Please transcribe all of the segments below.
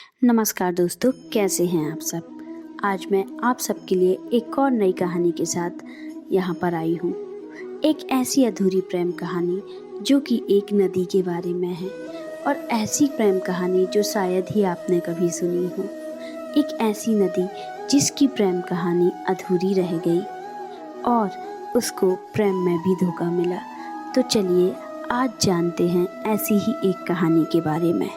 नमस्कार दोस्तों, कैसे हैं आप सब। आज मैं आप सबके लिए एक और नई कहानी के साथ यहाँ पर आई हूँ। एक ऐसी अधूरी प्रेम कहानी जो कि एक नदी के बारे में है, और ऐसी प्रेम कहानी जो शायद ही आपने कभी सुनी हो। एक ऐसी नदी जिसकी प्रेम कहानी अधूरी रह गई और उसको प्रेम में भी धोखा मिला। तो चलिए आज जानते हैं ऐसी ही एक कहानी के बारे में।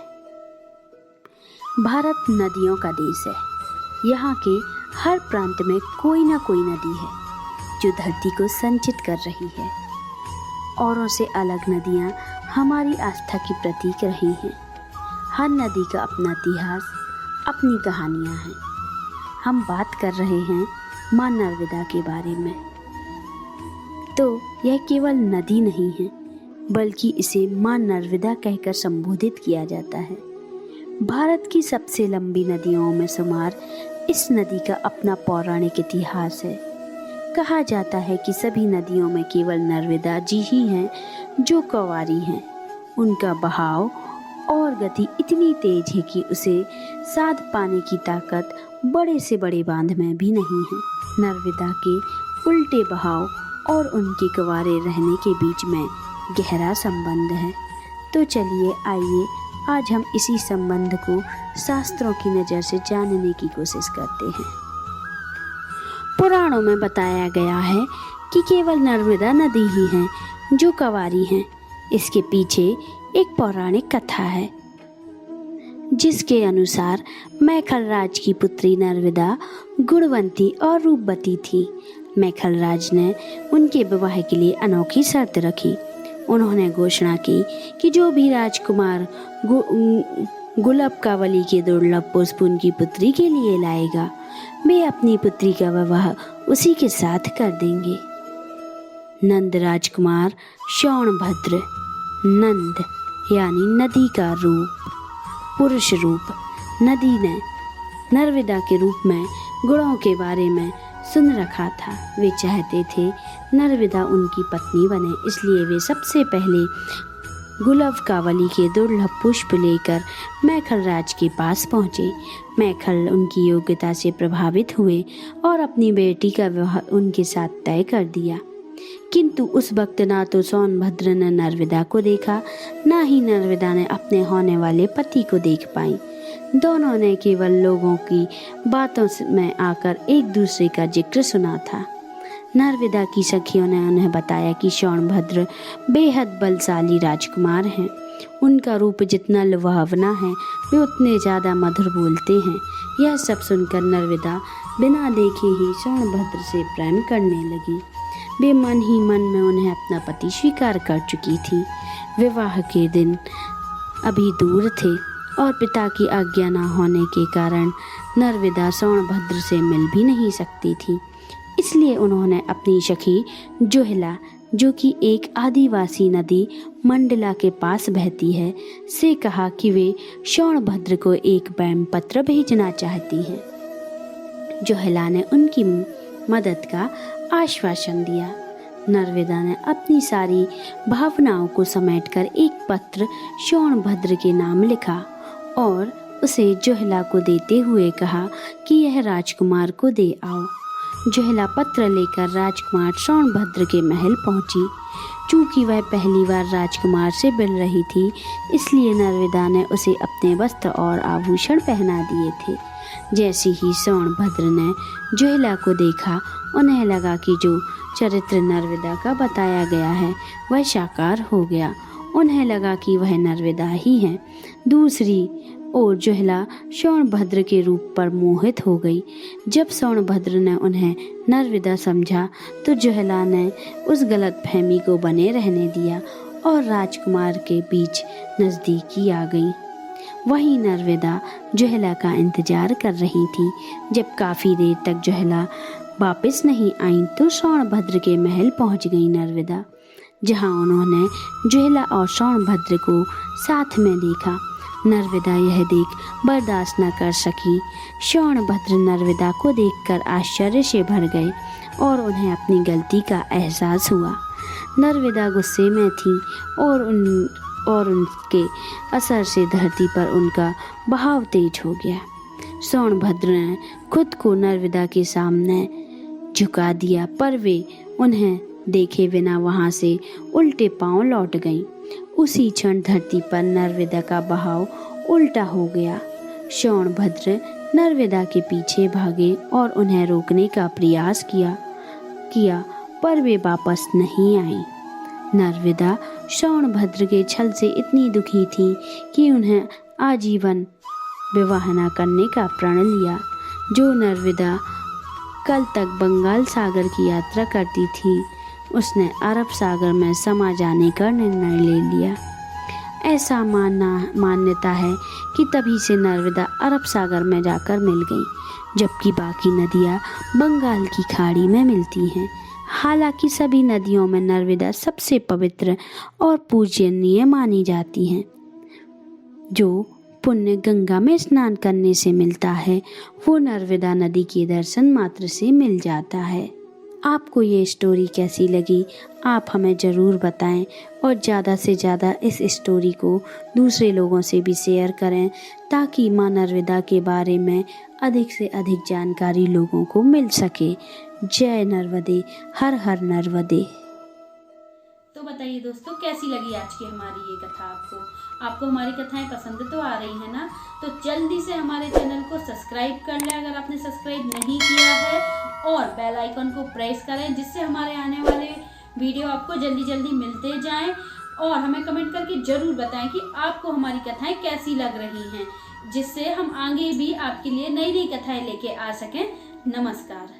भारत नदियों का देश है। यहाँ के हर प्रांत में कोई ना कोई नदी है जो धरती को संचित कर रही है। औरों से अलग नदियाँ हमारी आस्था की प्रतीक रही हैं। हर नदी का अपना इतिहास, अपनी कहानियाँ हैं। हम बात कर रहे हैं माँ नर्मदा के बारे में। तो यह केवल नदी नहीं है, बल्कि इसे माँ नर्मदा कहकर संबोधित किया जाता है। भारत की सबसे लंबी नदियों में शुमार इस नदी का अपना पौराणिक इतिहास है। कहा जाता है कि सभी नदियों में केवल नर्मदा जी ही हैं जो कंवारी हैं। उनका बहाव और गति इतनी तेज है कि उसे साथ पाने की ताकत बड़े से बड़े बांध में भी नहीं है। नर्मदा के उल्टे बहाव और उनके कंवारे रहने के बीच में गहरा संबंध है। तो चलिए आइए आज हम इसी संबंध को शास्त्रों की नज़र से जानने की कोशिश करते हैं। पुराणों में बताया गया है कि केवल नर्मदा नदी ही है जो कंवारी हैं। इसके पीछे एक पौराणिक कथा है जिसके अनुसार मैखलराज की पुत्री नर्मदा गुणवंती और रूपवती थी। मैखलराज ने उनके विवाह के लिए अनोखी शर्त रखी। उन्होंने घोषणा की कि जो भी राजकुमार गुलाबकावली के दुर्लभ पुष्प उनकी पुत्री के लिए लाएगा, वे अपनी पुत्री का विवाह उसी के साथ कर देंगे। नंद राजकुमार शोणभद्र, नंद यानी नदी का रूप, पुरुष रूप। नदी ने नर्मदा के रूप में गुणों के बारे में सुन रखा था। वे चाहते थे नर्मदा उनकी पत्नी बने, इसलिए वे सबसे पहले गुलाबकावली के दुर्लभ पुष्प लेकर मैखलराज के पास पहुँचे। मैखल उनकी योग्यता से प्रभावित हुए और अपनी बेटी का विवाह उनके साथ तय कर दिया। किंतु उस वक्त ना तो सोनभद्र ने नर्मदा को देखा, ना ही नर्मदा ने अपने होने वाले पति को देख पाई। दोनों ने केवल लोगों की बातों में आकर एक दूसरे का जिक्र सुना था। नर्मदा की सखियों ने उन्हें बताया कि सोनभद्र बेहद बलशाली राजकुमार हैं। उनका रूप जितना लुभावना है, वे उतने ज़्यादा मधुर बोलते हैं। यह सब सुनकर नर्मदा बिना देखे ही सोनभद्र से प्रेम करने लगी। वे मन ही मन में उन्हें अपना पति स्वीकार कर चुकी थी। विवाह के दिन अभी दूर थे और पिता की आज्ञा न होने के कारण नर्मदा सोनभद्र से मिल भी नहीं सकती थी। इसलिए उन्होंने अपनी सखी जोहला, जो कि एक आदिवासी नदी मंडला के पास बहती है, से कहा कि वे सोनभद्र को एक प्रेम पत्र भेजना चाहती हैं। जोहला ने उनकी मदद का आश्वासन दिया। नर्मदा ने अपनी सारी भावनाओं को समेटकर एक पत्र सोनभद्र के नाम लिखा और उसे जोहला को देते हुए कहा कि यह राजकुमार को दे आओ। जोहला पत्र लेकर राजकुमार सोनभद्र के महल पहुंची। चूंकि वह पहली बार राजकुमार से मिल रही थी, इसलिए नर्मदा ने उसे अपने वस्त्र और आभूषण पहना दिए थे। जैसे ही सोनभद्र ने जोहला को देखा, उन्हें लगा कि जो चरित्र नर्मदा का बताया गया है वह साकार हो गया। उन्हें लगा कि वह नर्मदा ही है। दूसरी ओर जोहला सोनभद्र के रूप पर मोहित हो गई। जब सोनभद्र ने उन्हें नर्मदा समझा तो जोहला ने उस गलतफहमी को बने रहने दिया और राजकुमार के बीच नज़दीकी आ गई। वहीं नर्मदा जोहला का इंतजार कर रही थी। जब काफ़ी देर तक जोहला वापस नहीं आई तो सोनभद्र के महल पहुंच गई नर्मदा, जहां उन्होंने जोहला और सोनभद्र को साथ में देखा। नर्मदा यह देख बर्दाश्त न कर सकी। सोनभद्र नर्मदा को देखकर आश्चर्य से भर गए और उन्हें अपनी गलती का एहसास हुआ। नर्मदा गुस्से में थी और और उनके असर से धरती पर उनका बहाव तेज हो गया। सोनभद्र ने खुद को नर्मदा के सामने झुका दिया, पर वे उन्हें देखे बिना वहां से उल्टे पांव लौट गईं। उसी क्षण धरती पर नर्मदा का बहाव उल्टा हो गया। सोनभद्र नर्मदा के पीछे भागे और उन्हें रोकने का प्रयास किया पर वे वापस नहीं आई। नर्मदा सोनभद्र के छल से इतनी दुखी थी कि उन्हें आजीवन विवाह न करने का प्रण लिया। जो नर्मदा कल तक बंगाल सागर की यात्रा करती थी, उसने अरब सागर में समा जाने का निर्णय ले लिया। ऐसा मान्यता है कि तभी से नर्मदा अरब सागर में जाकर मिल गई, जबकि बाकी नदियाँ बंगाल की खाड़ी में मिलती हैं। हालांकि सभी नदियों में नर्मदा सबसे पवित्र और पूजनीय मानी जाती हैं। जो पुण्य गंगा में स्नान करने से मिलता है, वो नर्मदा नदी के दर्शन मात्र से मिल जाता है। आपको ये स्टोरी कैसी लगी, आप हमें ज़रूर बताएं और ज़्यादा से ज़्यादा इस स्टोरी को दूसरे लोगों से भी शेयर करें, ताकि माँ नर्मदा के बारे में अधिक से अधिक जानकारी लोगों को मिल सके। जय नर्मदे, हर हर नर्मदे। तो बताइए दोस्तों, कैसी लगी आज की हमारी ये कथा आपको हमारी कथाएं पसंद तो आ रही है ना? तो जल्दी से हमारे चैनल को सब्सक्राइब कर लें अगर आपने सब्सक्राइब नहीं किया है, और बेल आइकन को प्रेस करें, जिससे हमारे आने वाले वीडियो आपको जल्दी जल्दी मिलते जाएं। और हमें कमेंट करके ज़रूर बताएं कि आपको हमारी कथाएं कैसी लग रही हैं, जिससे हम आगे भी आपके लिए नई नई कथाएं लेके आ सकें। नमस्कार।